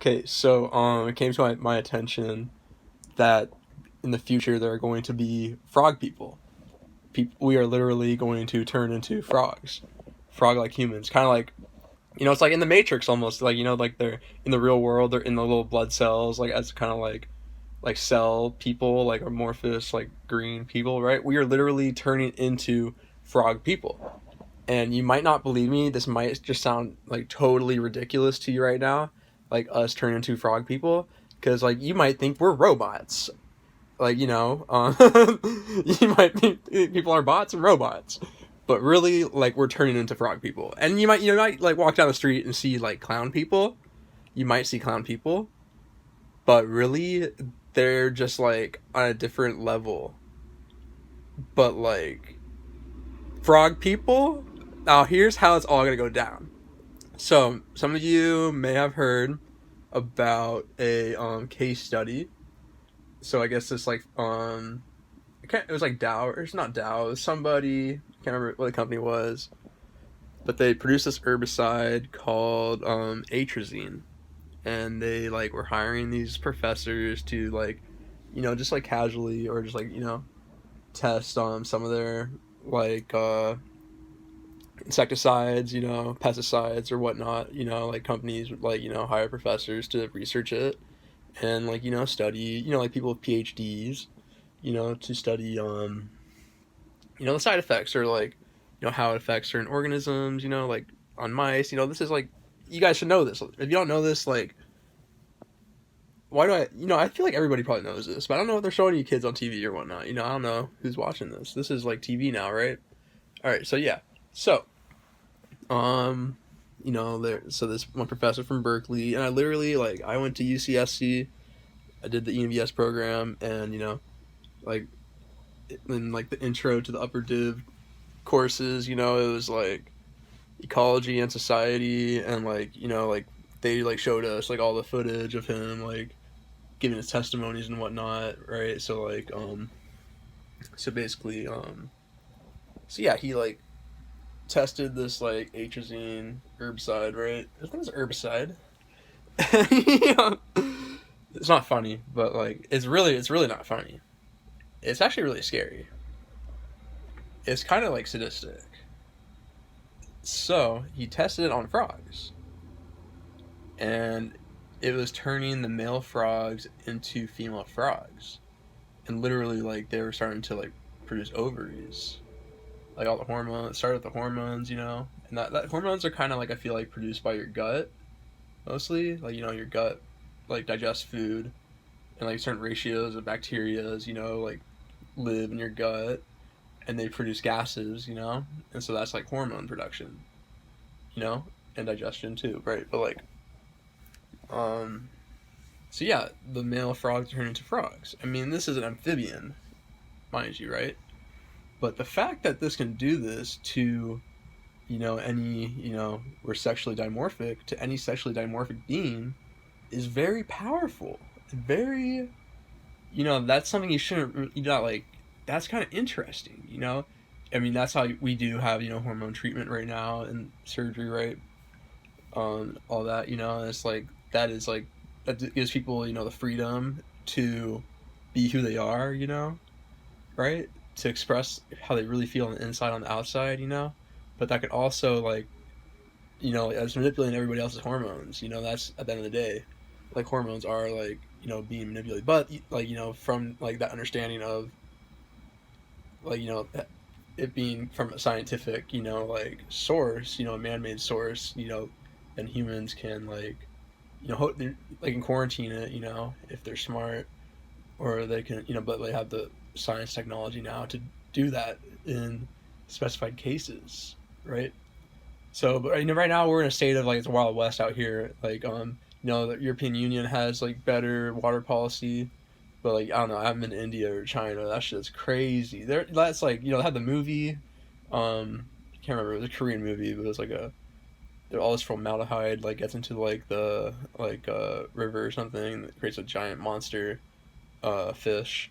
Okay, so it came to my attention that in the future there are going to be frog people. We are literally going to turn into frogs, frog-like humans, kind of like it's like in the Matrix almost. Like like they're in the real world, they're in the little blood cells, like as kind of like cell people, like amorphous, like green people, right? We are literally turning into frog people. And you might not believe me. This might just sound like totally ridiculous to you right now, like us turning into frog people, because like you might think we're robots. Like you might think people are bots and robots, but really like we're turning into frog people. And you might like walk down the street and see like clown people. You might see clown people, but really they're just like on a different level. But like frog people, now here's how it's all gonna go down. So some of you may have heard about a case study. So I guess this like it was like Dow, or it's not Dow, it was somebody, I can't remember what the company was, but they produced this herbicide called atrazine, and they like were hiring these professors to like just like casually or just like test some of their like insecticides, pesticides or whatnot. Like companies would like hire professors to research it and like study, like people with PhDs, to study the side effects or like how it affects certain organisms, like on mice. This is like, you guys should know this. If you don't know this, like, why do I feel like everybody probably knows this, but I don't know what they're showing you kids on TV or whatnot. I don't know who's watching this. This is like TV now, right? All right, so yeah. So so this one professor from Berkeley, and I literally, like, I went to UCSC. I did the EMVS program, and like in like the intro to the upper div courses, it was like ecology and society, and like like they like showed us like all the footage of him like giving his testimonies and whatnot, right? So like so basically so yeah, he like tested this like atrazine herbicide, right? I think it's herbicide. It's not funny, but like it's really not funny. It's actually really scary. It's kind of like sadistic. So he tested it on frogs, and it was turning the male frogs into female frogs, and literally like they were starting to like produce ovaries, like all the hormones. It started with the hormones, and that hormones are kind of like, I feel like, produced by your gut mostly. Like your gut like digests food, and like certain ratios of bacterias, like live in your gut, and they produce gases, and so that's like hormone production, you know, and digestion too, right? But like, um, so yeah, the male frogs turn into frogs. I mean, this is an amphibian, mind you, right? But the fact that this can do this to, any, we're sexually dimorphic, to any sexually dimorphic being is very powerful. Very, that's something you shouldn't, not like, that's kind of interesting, I mean, that's how we do have, hormone treatment right now and surgery, right? All that, it's like, that is like, that gives people, the freedom to be who they are, right? To express how they really feel on the inside, on the outside, But that could also, like, as manipulating everybody else's hormones, that's at the end of the day, like, hormones are, like, being manipulated. But, like, from, like, that understanding of, like, it being from a scientific, like, source, a man-made source, then humans can, like, they can quarantine it, if they're smart, or they can, but they have the science technology now to do that in specified cases, right? So, but right now we're in a state of like it's Wild West out here. Like, the European Union has like better water policy, but like I don't know, I haven't been to India or China. That shit's crazy. That's like they had the movie, I can't remember. It was a Korean movie, but it was like all this formaldehyde like gets into like the like river or something that creates a giant monster fish.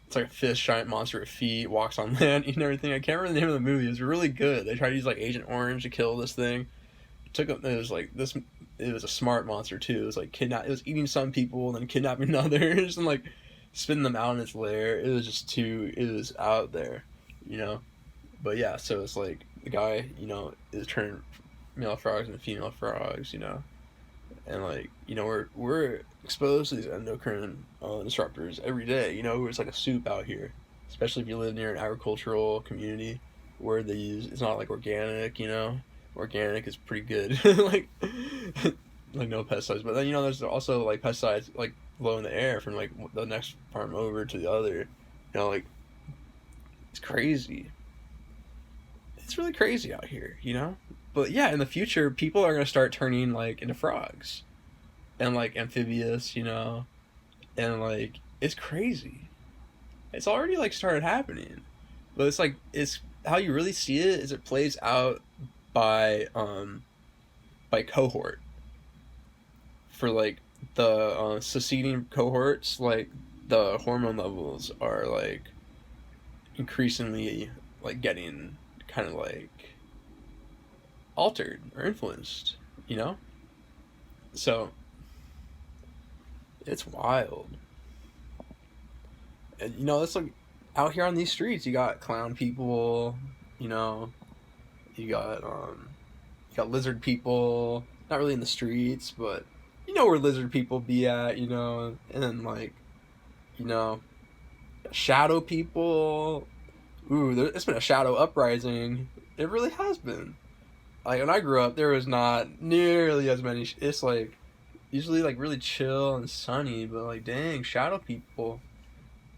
It's like a fish, giant monster with feet, walks on land, eating everything. I can't remember the name of the movie. It's really good. They try to use like Agent Orange to kill this thing. took him. It was like this. It was a smart monster too. It was like It was eating some people and then kidnapping others and like spitting them out in its lair. It was just too. It was out there, you know. But yeah, so it's like the guy, is turning male frogs into female frogs, and like we're exposed to these endocrine disruptors every day. It's like a soup out here, especially if you live near an agricultural community where they use it's not like organic. Organic is pretty good, like no pesticides. But then there's also like pesticides like blowing the air from like the next farm over to the other. Like it's crazy. It's really crazy out here. But yeah, in the future, people are gonna start turning like into frogs, and like amphibious, and like it's crazy. It's already like started happening, but it's how you really see it is it plays out by cohort. For like the succeeding cohorts, like the hormone levels are like increasingly like getting kind of like altered or influenced. So it's wild. And it's like out here on these streets you got clown people, you know, you got lizard people, not really in the streets, but where lizard people be at, and then like, you know, shadow people. Ooh, it's been a shadow uprising. It really has been. Like when I grew up, there was not nearly as many. It's like usually like really chill and sunny, but like dang, shadow people.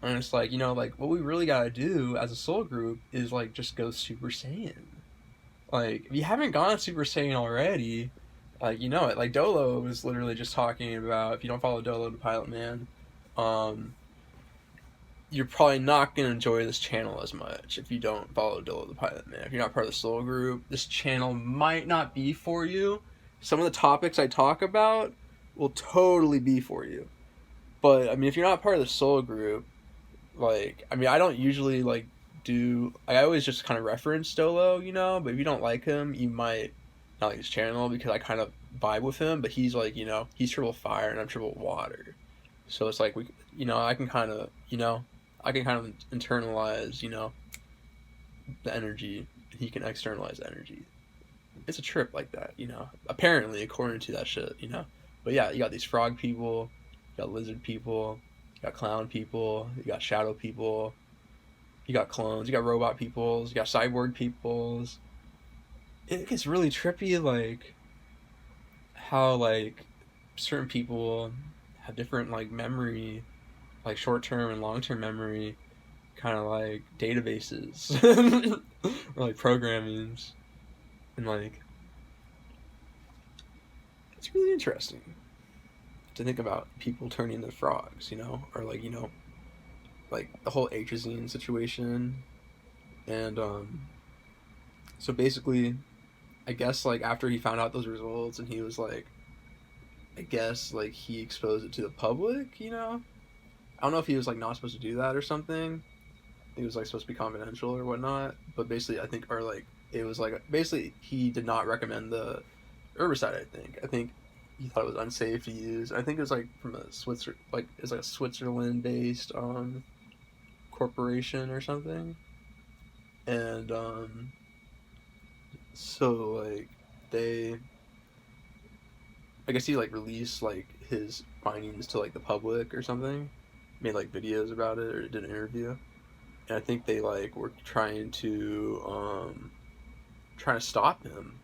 And it's like like what we really gotta do as a soul group is like just go Super Saiyan. Like if you haven't gone Super Saiyan already, like it. Like Dolo was literally just talking about if you don't follow Dolo the Pilot Man, you're probably not going to enjoy this channel as much if you don't follow Dolo the Pilot Man. If you're not part of the Soul Group, this channel might not be for you. Some of the topics I talk about will totally be for you. But, I mean, if you're not part of the Soul Group, like, I mean, I don't usually, like, I always just kind of reference Dolo, but if you don't like him, you might not like his channel because I kind of vibe with him, but he's, like, he's triple fire and I'm triple water. So it's like, I can kind of, internalize, the energy. He can externalize the energy. It's a trip like that, apparently, according to that shit, But yeah, you got these frog people, you got lizard people, you got clown people, you got shadow people, you got clones, you got robot peoples, you got cyborg peoples. It gets really trippy, like, how, like, certain people have different, like, memory, like short-term and long-term memory kind of like databases or like programmings, and like it's really interesting to think about people turning into frogs, or like like the whole atrazine situation. And so basically I guess like after he found out those results and he was like, I guess like he exposed it to the public, I don't know if he was like not supposed to do that or something. It was like supposed to be confidential or whatnot, but basically I think, or like it was like basically he did not recommend the herbicide. I think he thought it was unsafe to use. I think it was like from a it's like a Switzerland based corporation or something. And so like they, I guess he like released like his findings to like the public or something, made like videos about it or did an interview. And I think they like were trying to stop him.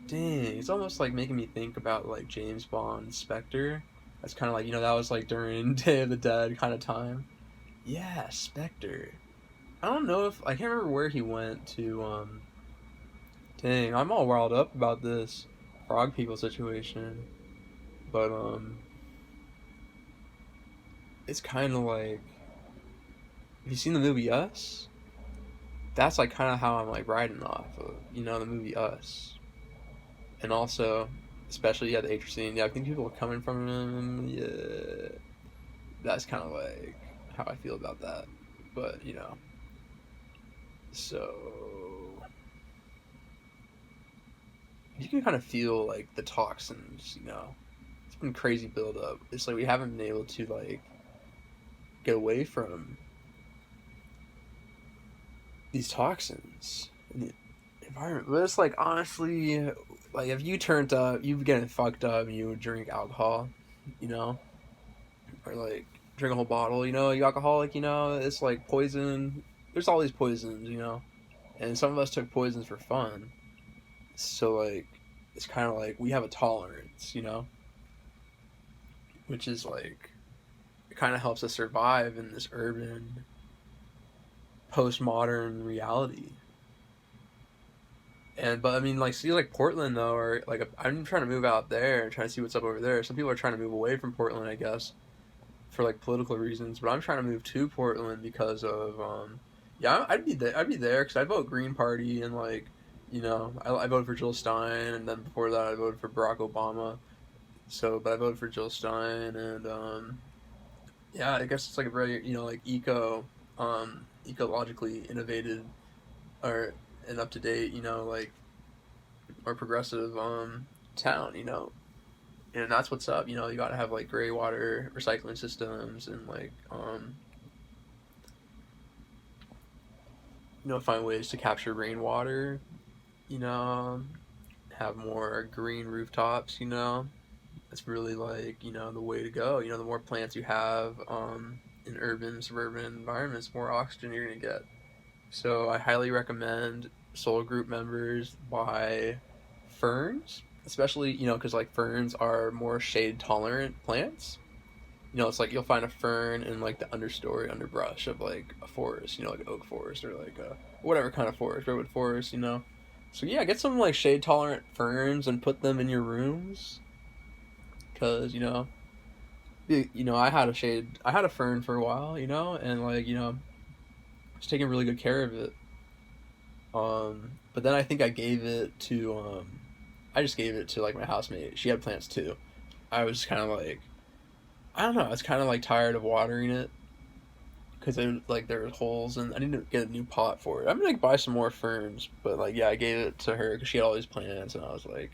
Dang, it's almost like making me think about like James Bond Spectre. That's kind of like that was like during Day of the Dead kind of time. Yeah, Spectre. I don't know if I can't remember where he went to. Dang, I'm all riled up about this frog people situation, but it's kind of like. Have you seen the movie Us? That's like kind of how I'm like riding off of, the movie Us. And also, especially the atrazine. Yeah, I think people are coming from him. Yeah, that's kind of like how I feel about that. But so you can kind of feel like the toxins, you know. It's been crazy buildup. It's like we haven't been able to like get away from these toxins in the environment. But it's like honestly, like if you turned up, you getting fucked up, and you would drink alcohol, you know, or like drink a whole bottle, you know, you alcoholic, you know, it's like poison. There's all these poisons, you know, and some of us took poisons for fun. So like, it's kind of like we have a tolerance, you know, which is like it kind of helps us survive in this urban postmodern reality. And but I mean, like, see, like Portland though, or like I'm trying to move out there and trying to see what's up over there. Some people are trying to move away from Portland, I guess, for like political reasons. But I'm trying to move to Portland because of yeah, I'd be there. I'd be there because I vote Green Party and like, you know, I voted for Jill Stein, and then before that I voted for Barack Obama. So, but I voted for Jill Stein, and yeah, I guess it's like a very, you know, like ecologically innovated or and up to date, you know, like or progressive town, you know, and that's what's up. You know, you got to have like gray water recycling systems and like you know, find ways to capture rainwater. You know, have more green rooftops. You know, that's really like, you know, the way to go. You know, the more plants you have in urban suburban environments, the more oxygen you're gonna get. So I highly recommend Soul Group members buy ferns, especially, you know, because like ferns are more shade tolerant plants. You know, it's like you'll find a fern in like the understory underbrush of like a forest, you know, like an oak forest or like a whatever kind of forest, redwood forest, you know. So yeah, get some like shade tolerant ferns and put them in your rooms, cause you know, I had a fern for a while, you know, and like, you know, I was taking really good care of it. But then I think I just gave it to like my housemate. She had plants too. I was kind of like, I don't know. I was kind of like tired of watering it because like there were holes, and I need to get a new pot for it. I'm gonna like, buy some more ferns, but like yeah, I gave it to her because she had all these plants, and I was like,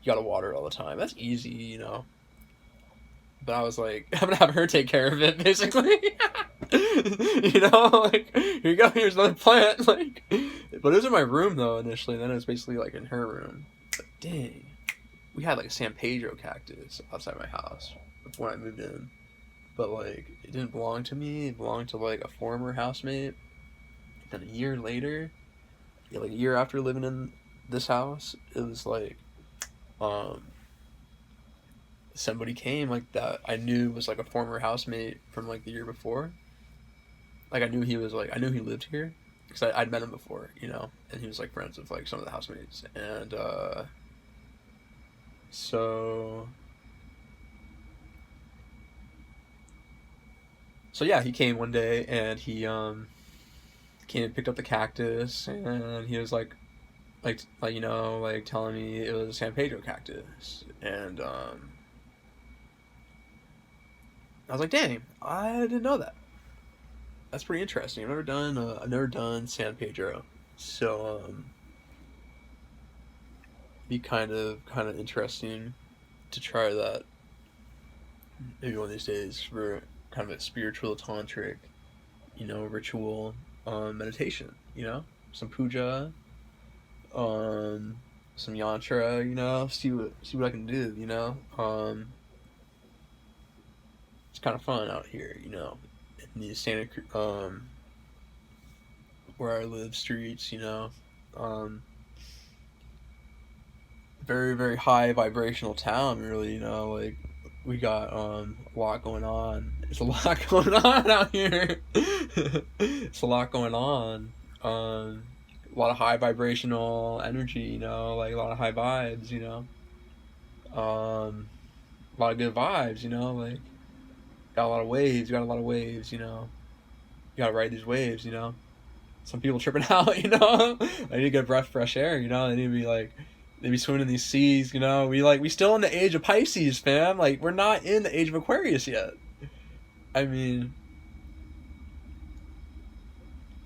you gotta water it all the time. That's easy, you know. But I was like, I'm gonna have her take care of it, basically. You know, like here you go, here's another plant. Like, but it was in my room though initially. And then it was basically like in her room. But dang, we had like a San Pedro cactus outside my house before I moved in. But like, it didn't belong to me. It belonged to like a former housemate. Then a year later, yeah, like a year after living in this house, it was like, um, somebody came like that I knew was like a former housemate from like the year before. Like I knew he lived here because I'd met him before, you know, and he was like friends with like some of the housemates, and so so yeah, he came one day and he came and picked up the cactus, and he was like you know, like telling me it was a San Pedro cactus, and I was like, dang, I didn't know that. That's pretty interesting. I've never done San Pedro, so be kind of interesting to try that maybe one of these days for kind of a spiritual tantric, you know, ritual meditation. You know, some puja, um, some yantra. You know, see what I can do. You know, it's kind of fun out here. You know, in these where I live streets. You know, um, very very high vibrational town. Really, you know, like we got a lot going on. It's a lot going on out here. It's a lot going on. A lot of high vibrational energy. You know, like a lot of high vibes. You know, a lot of good vibes. You know, like got a lot of waves. You got a lot of waves. You know, you gotta ride these waves. You know, some people tripping out. You know, I need to get breath fresh air. You know, they need to be like they be swimming in these seas, you know. We still in the age of Pisces, fam. Like we're not in the age of Aquarius yet. I mean,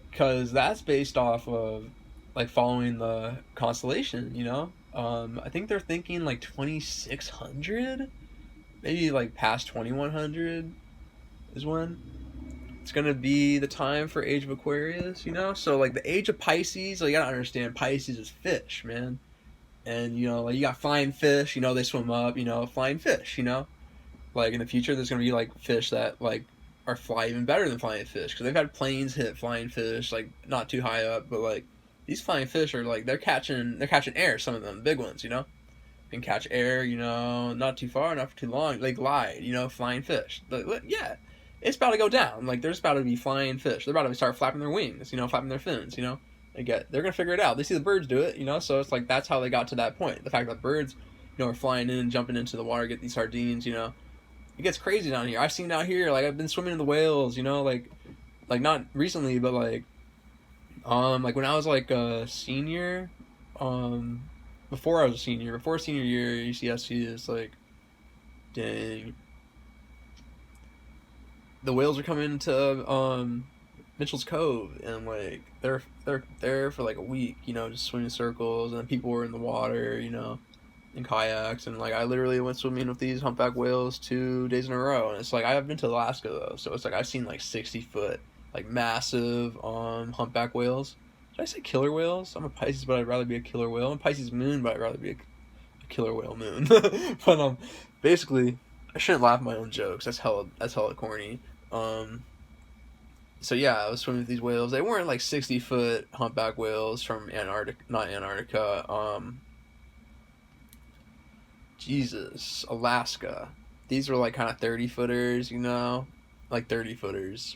because that's based off of like following the constellation, you know, I think they're thinking like 2600, maybe like past 2100 is when it's gonna be the time for Age of Aquarius, you know? So like the Age of Pisces, like you gotta understand Pisces is fish, man. And you know, like you got flying fish, you know, they swim up, you know, flying fish, you know? Like in the future there's gonna be like fish that like are fly even better than flying fish, because they've had planes hit flying fish like not too high up, but like these flying fish are like they're catching air, some of them big ones, you know, can catch air, you know, not too far, not for too long. They glide, you know, flying fish. Like, yeah, it's about to go down. Like, there's about to be flying fish. They're about to start flapping their wings, you know, flapping their fins, you know. They're gonna figure it out. They see the birds do it, you know. So it's like that's how they got to that point. The fact that birds, you know, are flying in and jumping into the water, get these sardines, you know. It gets crazy down here. I've seen down here, like I've been swimming in the whales, you know, like not recently, but like when I was like a senior, um, before I was a senior, before senior year, UCSC is like, dang, the whales are coming to Mitchell's Cove, and like they're there for like a week, you know, just swimming circles, and people were in the water, you know, in kayaks, and like I literally went swimming with these humpback whales 2 days in a row, and it's like I've been to Alaska though, so it's like I've seen like 60 foot, like massive humpback whales. Did I say killer whales? I'm a Pisces, but I'd rather be a killer whale. I'm a Pisces moon, but I'd rather be a killer whale moon. But basically, I shouldn't laugh at my own jokes. That's hella corny. Um, so yeah, I was swimming with these whales. They weren't like 60 foot humpback whales from Antarctica, not Antarctica. Jesus, Alaska. These were like kind of 30 footers, you know, like 30 footers,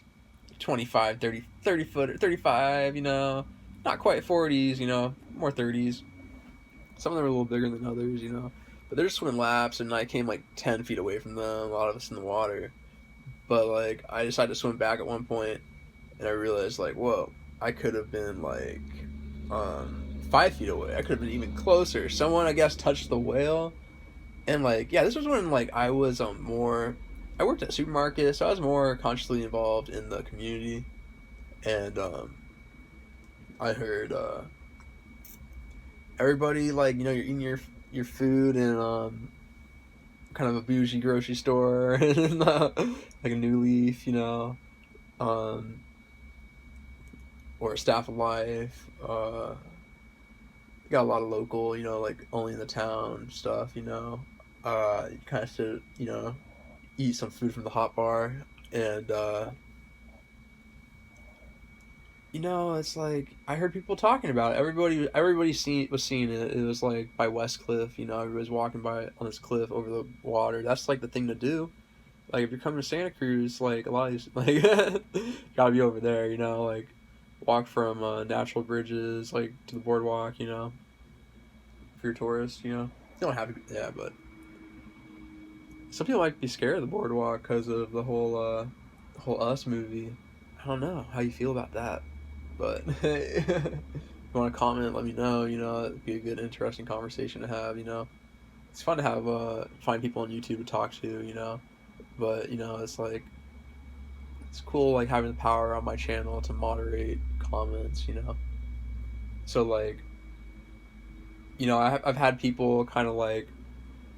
25, 30, 30 footer, 35, you know, not quite 40s, you know, more 30s. Some of them are a little bigger than others, you know. But they're just swimming laps, and I came like 10 feet away from them, a lot of us in the water. But like, I decided to swim back at one point, and I realized, like, whoa, I could have been like 5 feet away. I could have been even closer. Someone, I guess, touched the whale. And like, yeah, this was when like I was more. I worked at a supermarket, so I was more consciously involved in the community. And I heard everybody, like, you know, you're eating your food in kind of a bougie grocery store, and like a New Leaf, you know, um, or a Staff of Life. Got a lot of local, you know, like only in the town stuff, you know. You kind of should, you know, eat some food from the hot bar, and you know, it's like I heard people talking about it. Everybody was seeing it. It was like by West Cliff, you know, everybody's walking by on this cliff over the water. That's like the thing to do. Like if you're coming to Santa Cruz, like a lot of these, like gotta be over there, you know, like walk from natural bridges like to the boardwalk, you know, if you're a tourist, you know. You don't have to be, yeah, but some people might be scared of the boardwalk because of the whole Us movie. I don't know how you feel about that, but if you want to comment, let me know. You know, it'd be a good, interesting conversation to have. You know, it's fun to have find people on YouTube to talk to. You know, but you know, it's like it's cool like having the power on my channel to moderate comments. You know, so like you know, I've had people kind of like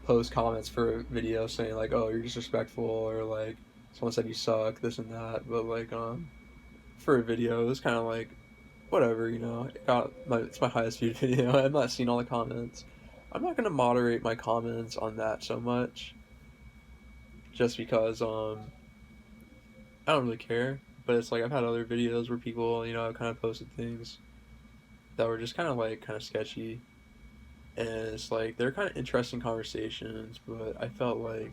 post comments for videos saying like, "Oh, you're disrespectful," or like, "Someone said you suck," this and that. But like, for a video, it's kind of like, whatever, you know. It's my highest viewed video. I'm not seeing all the comments. I'm not gonna moderate my comments on that so much, just because I don't really care. But it's like I've had other videos where people, you know, kind of posted things that were just kind of sketchy, and it's like they're kind of interesting conversations, but I felt like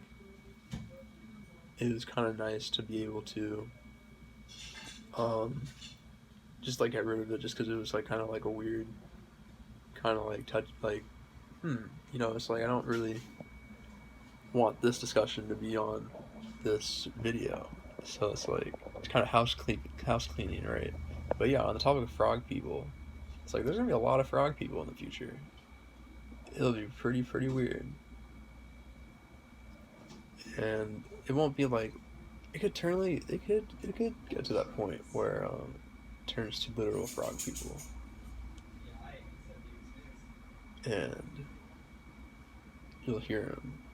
it was kind of nice to be able to um just like get rid of it, just because it was like kind of like a weird kind of like touch, like you know, it's like I don't really want this discussion to be on this video, so it's like it's kind of house cleaning, right? But yeah, on the topic of frog people, it's like there's gonna be a lot of frog people in the future. It'll be pretty weird, and it won't be like it could get to that point where it turns to literal frog people, and you'll hear them.